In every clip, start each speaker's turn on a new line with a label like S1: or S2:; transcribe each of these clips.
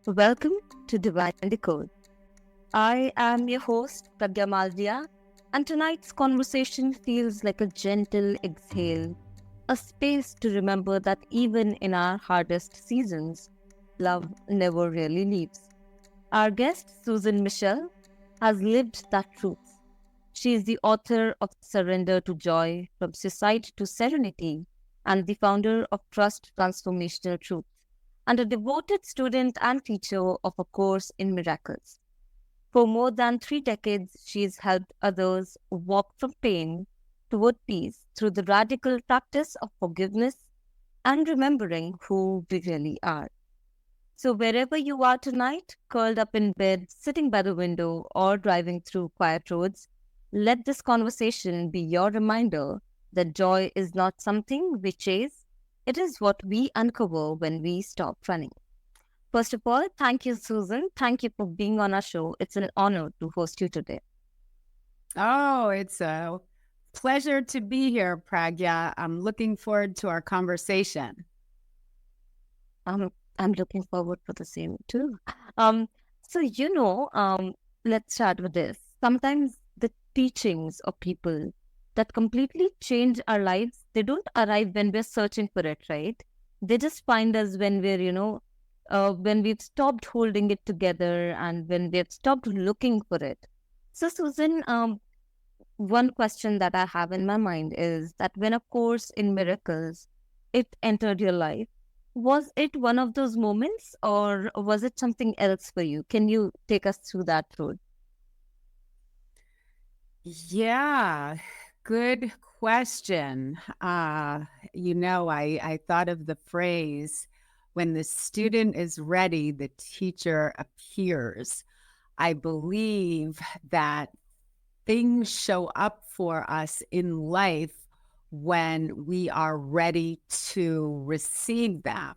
S1: Welcome to Divine Decode. I am your host, Pragya Malviya, and tonight's conversation feels like a gentle exhale, a space to remember that even in our hardest seasons, love never really leaves. Our guest, Susan Michel, has lived that truth. She is the author of Surrender to Joy, From Suicide to Serenity, and the founder of Trust Transformational Truth, and a devoted student and teacher of A Course in Miracles. For more than 3 decades, she has helped others walk from pain toward peace through the radical practice of forgiveness and remembering who we really are. So, wherever you are tonight, curled up in bed, sitting by the window, or driving through quiet roads, let this conversation be your reminder that joy is not something we chase, it is what we uncover when we stop running. First of all, thank you, Susan. Thank you for being on our show. It's an honor to host you today.
S2: Oh, it's a pleasure to be here, Pragya. I'm looking forward to our conversation.
S1: I'm looking forward for the same too. Um, so let's start with this. Sometimes the teachings of people that completely change our lives, they don't arrive when we're searching for it, right? They just find us when when we've stopped holding it together and when we've stopped looking for it. So, Susan, one question that I have in my mind is that when A Course in Miracles, it entered your life, was it one of those moments or was it something else for you? Can you take us through that road?
S2: Yeah, good question. I thought of the phrase, when the student is ready, the teacher appears. I believe that things show up for us in life when we are ready to receive them.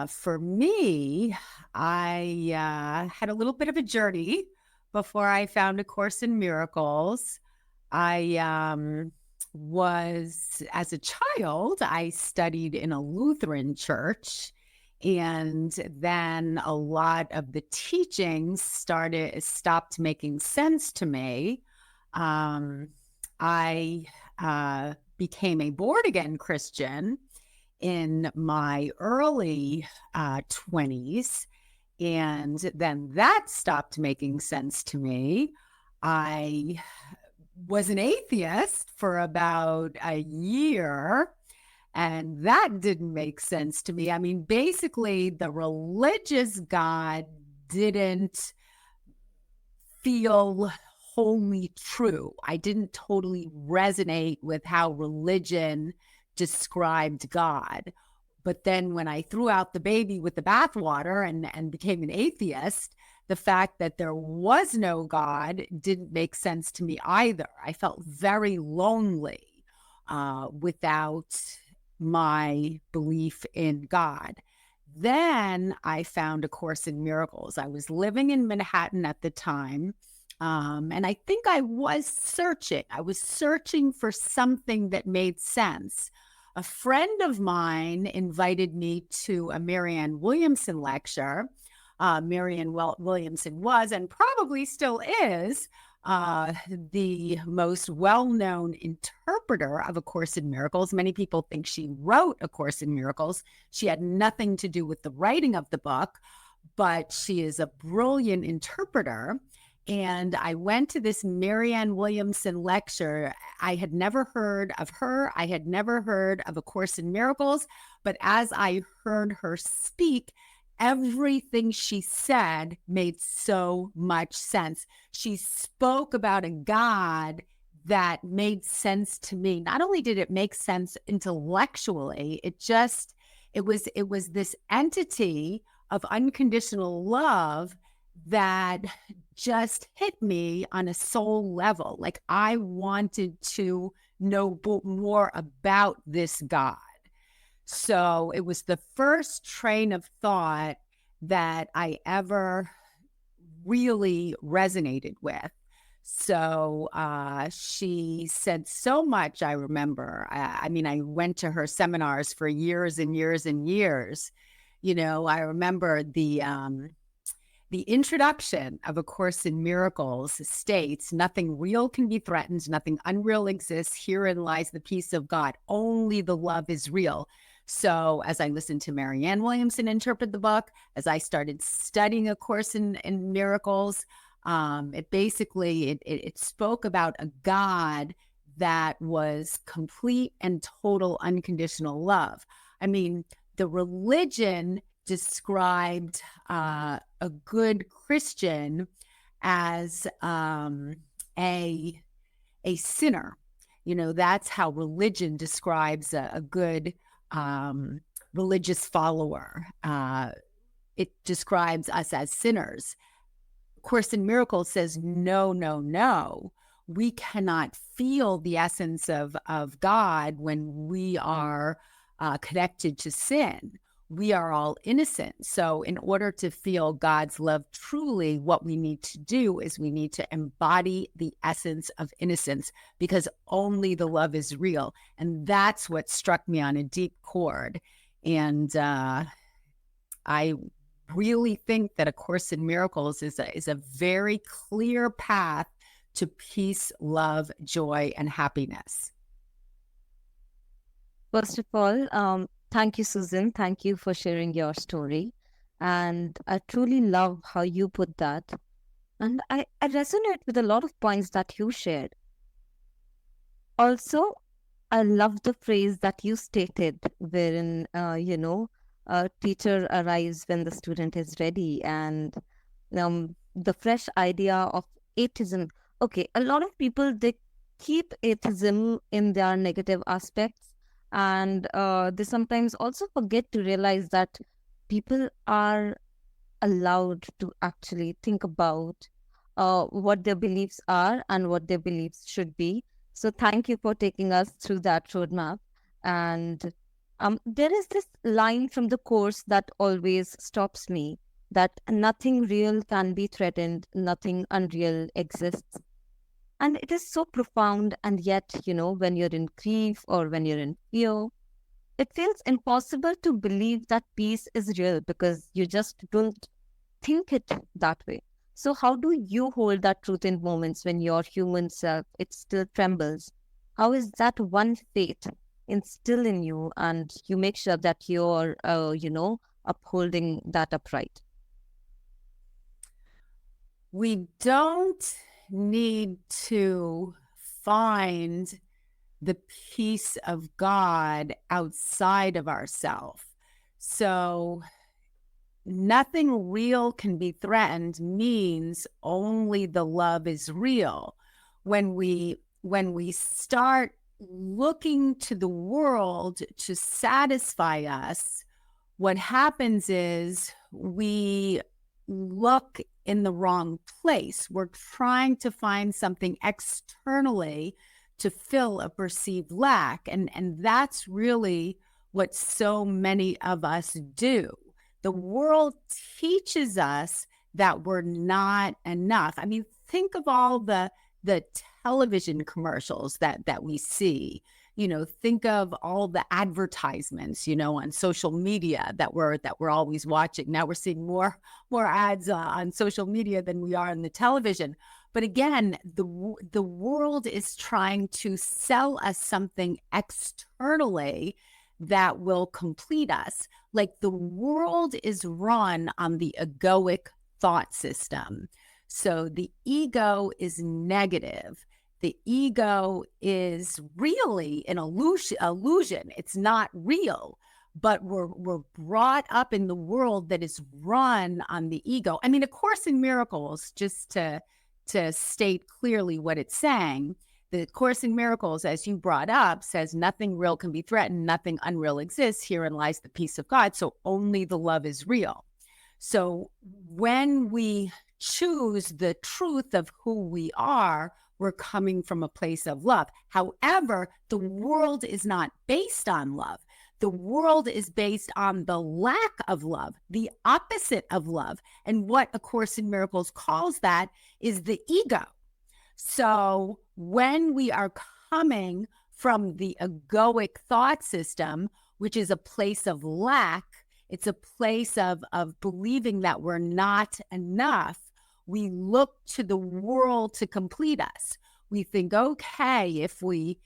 S2: For me, I had a little bit of a journey before I found A Course in Miracles. I as a child, I studied in a Lutheran church. And then a lot of the teachings stopped making sense to me. Um, I became a born again Christian in my early 20s. And then that stopped making sense to me. I was an atheist for about a year, and that didn't make sense to me. I mean, basically, the religious God didn't feel wholly true. I didn't totally resonate with how religion described God. But then when I threw out the baby with the bathwater and became an atheist, the fact that there was no God didn't make sense to me either. I felt very lonely without my belief in God. Then I found A Course in Miracles. I was living in Manhattan at the time. And I think I was searching. I was searching for something that made sense. A friend of mine invited me to a Marianne Williamson lecture. Marianne Williamson was and probably still is the most well-known interpreter of A Course in Miracles. Many people think she wrote A Course in Miracles. She had nothing to do with the writing of the book, but she is a brilliant interpreter. And I went to this Marianne Williamson lecture. I had never heard of her. I had never heard of A Course in Miracles. But as I heard her speak, everything she said made so much sense. She spoke about a God that made sense to me. Not only did it make sense intellectually, it was this entity of unconditional love that just hit me on a soul level. Like I wanted to know more about this God. So it was the first train of thought that I ever really resonated with. So she said so much, I remember. I mean, I went to her seminars for years and years and years. I remember the introduction of A Course in Miracles states, nothing real can be threatened, nothing unreal exists. Herein lies the peace of God. Only the love is real. So as I listened to Marianne Williamson interpret the book, as I started studying A Course in Miracles, it spoke about a God that was complete and total unconditional love. I mean, the religion described a good Christian as a sinner. That's how religion describes a good religious follower. It describes us as sinners. Course in Miracles says, no, no, no. We cannot feel the essence of God when we are connected to sin. We are all innocent. So in order to feel God's love truly, what we need to do is we need to embody the essence of innocence, because only the love is real. And that's what struck me on a deep chord. And I really think that A Course in Miracles is a very clear path to peace, love, joy, and happiness.
S1: First of all, thank you, Susan. Thank you for sharing your story. And I truly love how you put that. And I resonate with a lot of points that you shared. Also, I love the phrase that you stated, wherein, a teacher arrives when the student is ready, and the fresh idea of atheism. Okay, a lot of people, they keep atheism in their negative aspects, and they sometimes also forget to realize that people are allowed to actually think about what their beliefs are and what their beliefs should be. So thank you for taking us through that roadmap. And there is this line from the Course that always stops me, that nothing real can be threatened, nothing unreal exists. And it is so profound. And yet, when you're in grief or when you're in fear, it feels impossible to believe that peace is real, because you just don't think it that way. So how do you hold that truth in moments when your human self, it still trembles? How is that one faith instill in you, and you make sure that you're, upholding that upright?
S2: We don't need to find the peace of God outside of ourselves. So nothing real can be threatened means only the love is real. When we start looking to the world to satisfy us, what happens is we look in the wrong place. We're trying to find something externally to fill a perceived lack. And that's really what so many of us do. The world teaches us that we're not enough. I mean, think of all the television commercials that we see. Think of all the advertisements, on social media that we're always watching. Now we're seeing more ads on social media than we are on the television. But again, the world is trying to sell us something externally that will complete us. Like, the world is run on the egoic thought system. So the ego is negative. The ego is really an illusion. It's not real, but we're brought up in the world that is run on the ego. I mean, A Course in Miracles, just to state clearly what it's saying, the Course in Miracles, as you brought up, says nothing real can be threatened, nothing unreal exists. Herein lies the peace of God. So only the love is real. So when we choose the truth of who we are, we're coming from a place of love. However, the world is not based on love. The world is based on the lack of love, the opposite of love. And what A Course in Miracles calls that is the ego. So when we are coming from the egoic thought system, which is a place of lack, It's a place of believing that we're not enough. We look to the world to complete us. We think, okay, if we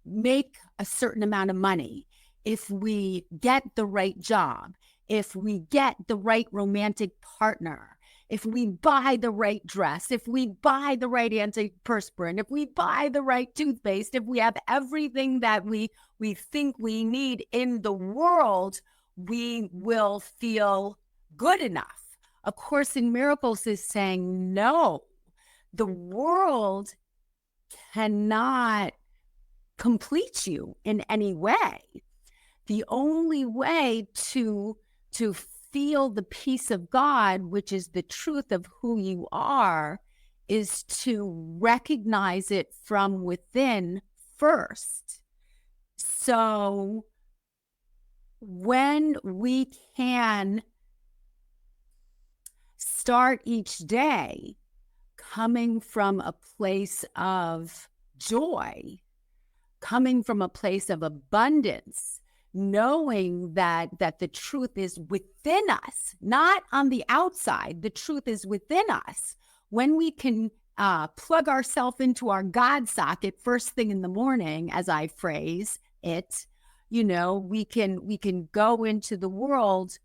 S2: make a certain amount of money, if we get the right job, if we get the right romantic partner, if we buy the right dress, if we buy the right antiperspirant, if we buy the right toothpaste, if we have everything that we think we need in the world, we will feel good enough. A Course in Miracles is saying, no, the world cannot complete you in any way. The only way to feel the peace of God, which is the truth of who you are, is to recognize it from within first. So when we can start each day coming from a place of joy, coming from a place of abundance, knowing that the truth is within us, not on the outside. The truth is within us. When we can plug ourselves into our God socket first thing in the morning, as I phrase it, we can go into the world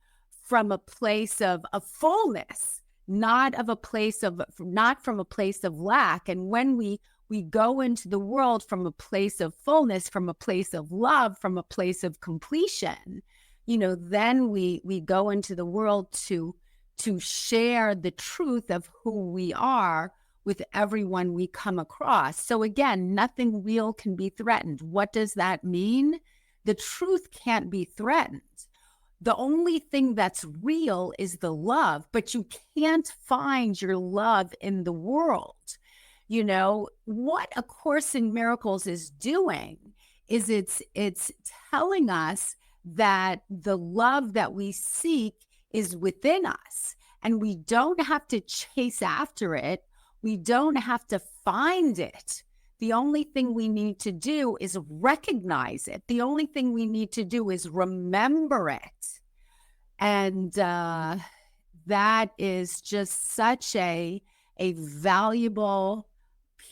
S2: from a place of fullness, not from a place of lack. And when we go into the world from a place of fullness, from a place of love, from a place of completion, then we go into the world to share the truth of who we are with everyone we come across. So again, nothing real can be threatened. What does that mean? The truth can't be threatened. The only thing that's real is the love, but you can't find your love in the world. What A Course in Miracles is doing is it's telling us that the love that we seek is within us, and we don't have to chase after it. We don't have to find it. The only thing we need to do is recognize it. The only thing we need to do is remember it. And that is just such a valuable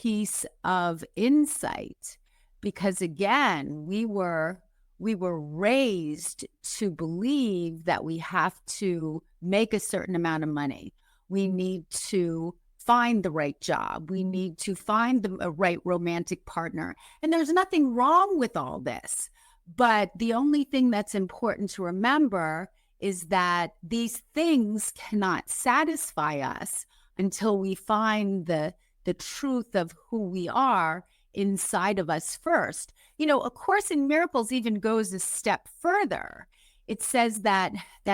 S2: piece of insight, because again, we were raised to believe that we have to make a certain amount of money. We need to find the right job. We need to find the right romantic partner. And there's nothing wrong with all this. But the only thing that's important to remember is that these things cannot satisfy us until we find the truth of who we are inside of us first. A Course in Miracles even goes a step further. It says that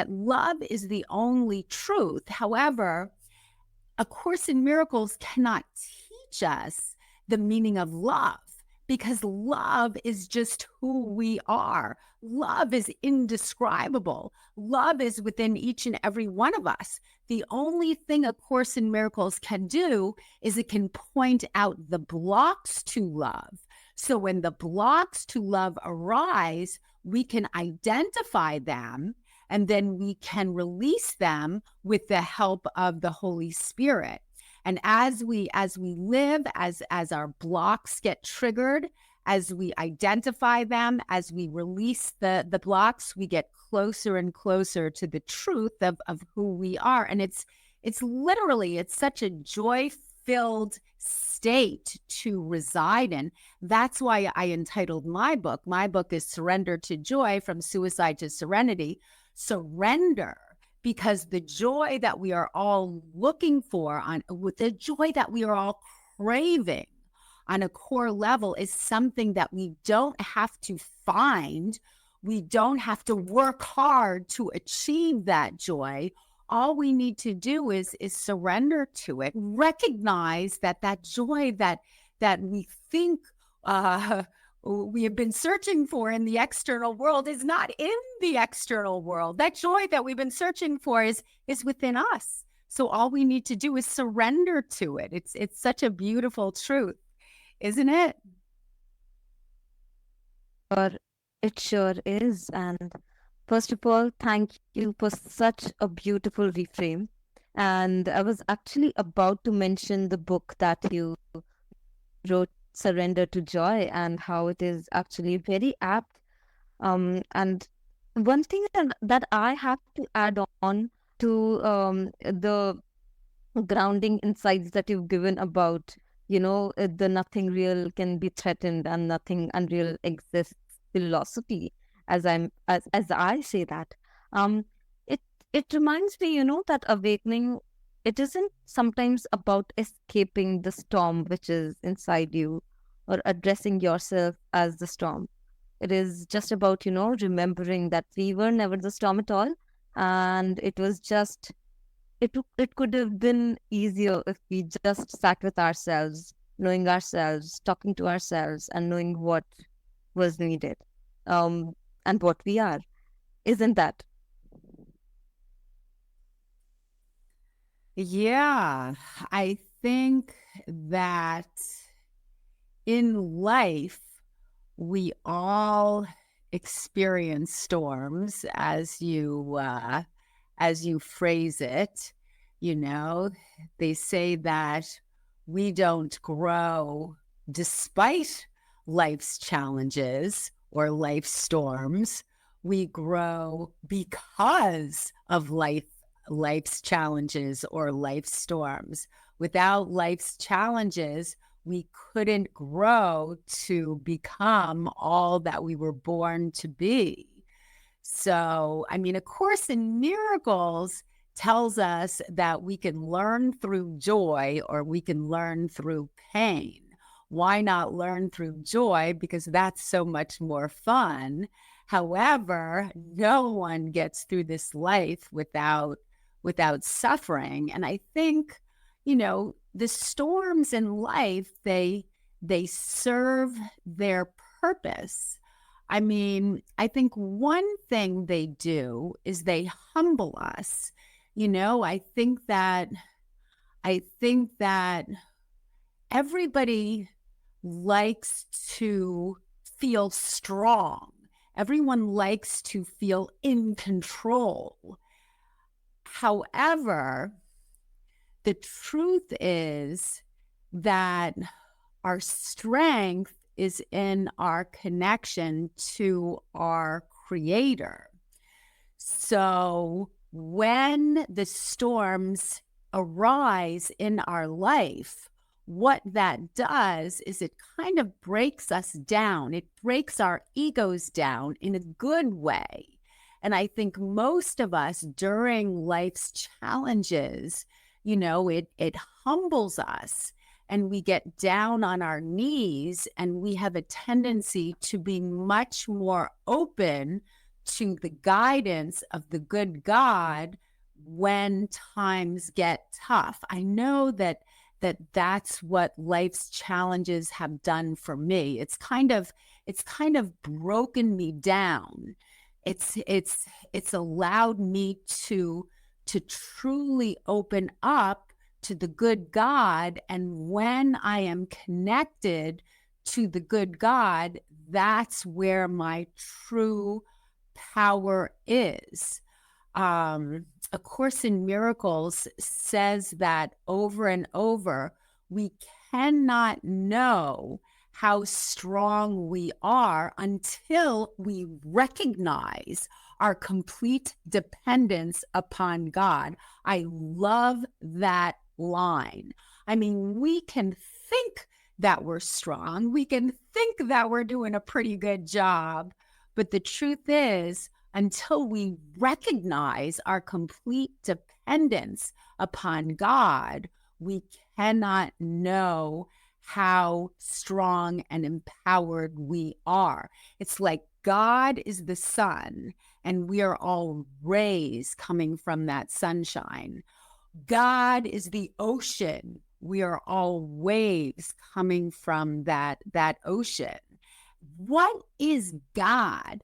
S2: love is the only truth. However, A Course in Miracles cannot teach us the meaning of love, because love is just who we are. Love is indescribable. Love is within each and every one of us. The only thing A Course in Miracles can do is it can point out the blocks to love. So when the blocks to love arise, we can identify them, and then we can release them with the help of the Holy Spirit. And as we live, as our blocks get triggered, as we identify them, as we release the blocks, we get closer and closer to the truth of who we are. And it's such a joy-filled state to reside in. That's why I entitled my book. My book is Surrender to Joy, From Suicide to Serenity. Surrender, because the joy that we are all looking for, with the joy that we are all craving on a core level, is something that we don't have to find. We don't have to work hard to achieve that joy. All we need to do is surrender to it. Recognize that joy that we think we have been searching for in the external world is not in the external world. That joy that we've been searching for is within us. So all we need to do is surrender to it. It's such a beautiful truth, isn't it?
S1: It sure is. And first of all, thank you for such a beautiful reframe. And I was actually about to mention the book that you wrote, Surrender to Joy, and how it is actually very apt. And one thing that I have to add on to the grounding insights that you've given about, the nothing real can be threatened and nothing unreal exists philosophy, as I say that, um it it reminds me, that awakening, it isn't sometimes about escaping the storm which is inside you or addressing yourself as the storm. It is just about, remembering that we were never the storm at all, and it was just, it could have been easier if we just sat with ourselves, knowing ourselves, talking to ourselves, and knowing what was needed, um, and what we are. Isn't that?
S2: Yeah, I think that in life, we all experience storms, as you phrase it. You know, they say that we don't grow despite life's challenges or life's storms. We grow because of life's challenges or life's storms. Without life's challenges, we couldn't grow to become all that we were born to be. So, I mean, A Course in Miracles tells us that we can learn through joy or we can learn through pain. Why not learn through joy? Because that's so much more fun. However, no one gets through this life without suffering. And I think, the storms in life, they serve their purpose. I mean, I think one thing they do is they humble us. I think that everybody likes to feel strong. Everyone likes to feel in control. However, the truth is that our strength is in our connection to our creator. So when the storms arise in our life, what that does is it kind of breaks us down. It breaks our egos down in a good way. And I think most of us during life's challenges, it humbles us and we get down on our knees and we have a tendency to be much more open to the guidance of the good God when times get tough. I know that's what life's challenges have done for me. It's kind of broken me down. It's allowed me to truly open up to the good God. And when I am connected to the good God, that's where my true power is. A Course in Miracles says that over and over, we cannot know how strong we are until we recognize our complete dependence upon God. I love that line. I mean, we can think that we're strong, we can think that we're doing a pretty good job, but the truth is, until we recognize our complete dependence upon God, we cannot know how strong and empowered we are. It's like God is the sun, and we are all rays coming from that sunshine. God is the ocean. We are all waves coming from that ocean. What is God?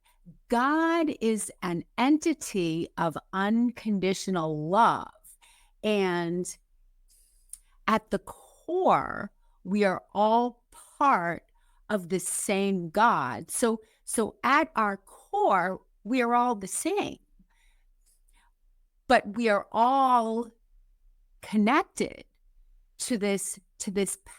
S2: God is an entity of unconditional love. And at the core, we are all part of the same God. So at our core, we are all the same, but we are all connected to this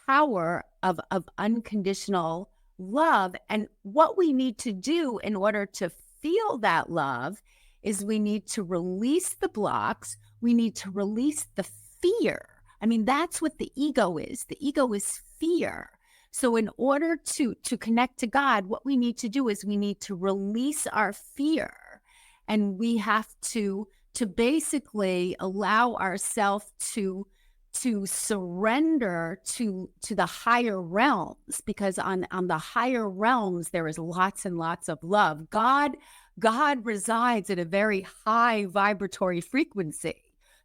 S2: power of unconditional love. And what we need to do in order to feel that love is we need to release the blocks. We need to release the fear. I mean, that's what the ego is. The ego is fear. So in order to connect to God, what we need to do is we need to release our fear, and we have to basically allow ourselves to surrender to the higher realms, because on the higher realms there is lots and lots of love. God resides at a very high vibratory frequency.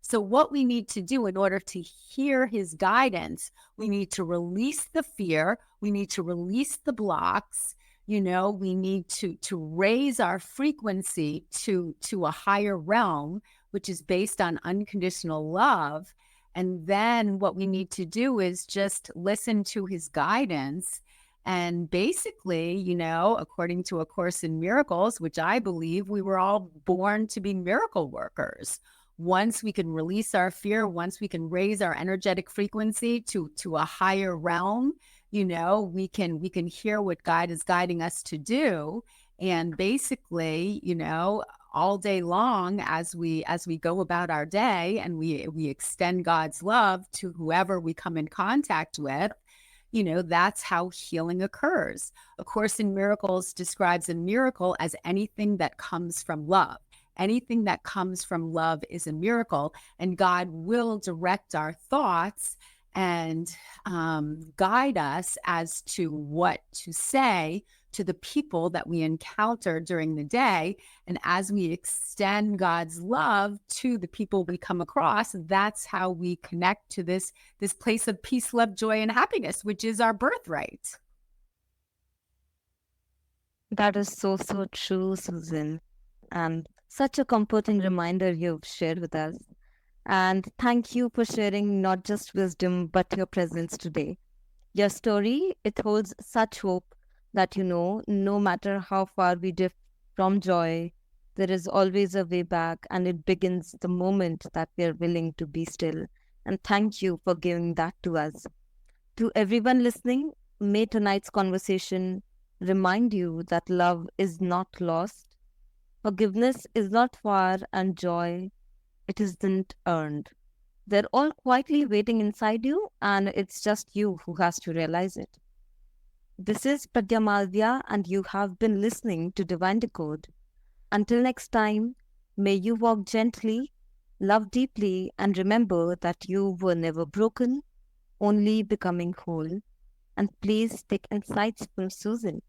S2: So what we need to do in order to hear his guidance, we need to release the fear, we need to release the blocks, we need to raise our frequency to a higher realm, which is based on unconditional love. And then what we need to do is just listen to his guidance. And basically, according to A Course in Miracles, which I believe we were all born to be miracle workers. Once we can release our fear, once we can raise our energetic frequency to a higher realm, we can hear what God is guiding us to do. And basically, all day long as we go about our day and we extend God's love to whoever we come in contact with, that's how healing occurs. A Course in Miracles describes a miracle as anything that comes from love. Anything that comes from love is a miracle, and God will direct our thoughts and guide us as to what to say to the people that we encounter during the day. And as we extend God's love to the people we come across, that's how we connect to this place of peace, love, joy, and happiness, which is our birthright.
S1: That is so true, Susan. And such a comforting reminder you've shared with us. And thank you for sharing not just wisdom, but your presence today. Your story, it holds such hope that, no matter how far we drift from joy, there is always a way back, and it begins the moment that we are willing to be still. And thank you for giving that to us. To everyone listening, may tonight's conversation remind you that love is not lost, forgiveness is not far, and joy, it isn't earned. They're all quietly waiting inside you, and it's just you who has to realize it. This is Pradya Malvya, and you have been listening to Divine Decode. Until next time, may you walk gently, love deeply, and remember that you were never broken, only becoming whole. And please take insights from Susan.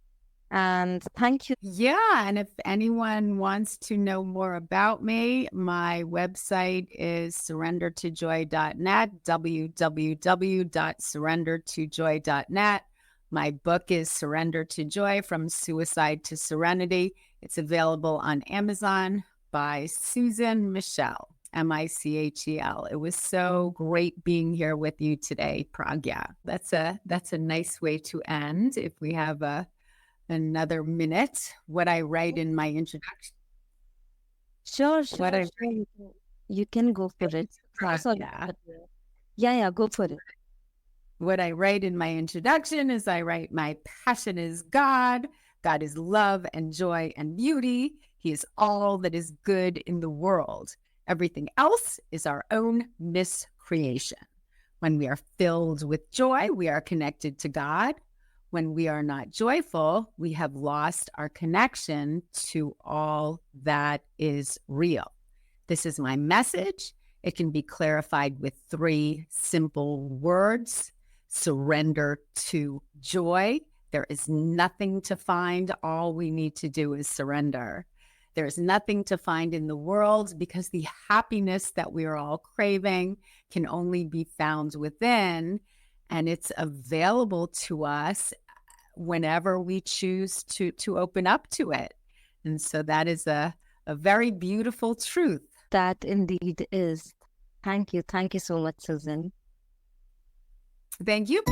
S1: And thank you.
S2: Yeah. And if anyone wants to know more about me, my website is surrendertojoy.net, www.surrendertojoy.net. My book is Surrender to Joy, From Suicide to Serenity. It's available on Amazon by Susan Michel, Michel. It was so great being here with you today, Pragya. That's a nice way to end. If we have another minute, what I write in my introduction.
S1: Sure. You can go for it. Sorry. Yeah, go for it.
S2: What I write in my introduction is I write, my passion is God. God is love and joy and beauty. He is all that is good in the world. Everything else is our own miscreation. When we are filled with joy, we are connected to God. When we are not joyful, we have lost our connection to all that is real. This is my message. It can be clarified with 3 simple words: surrender to joy. There is nothing to find. All we need to do is surrender. There's nothing to find in the world, because the happiness that we are all craving can only be found within, and it's available to us whenever we choose to open up to it. And so that is a very beautiful truth.
S1: That indeed is. Thank you. Thank you so much, Susan.
S2: Thank you.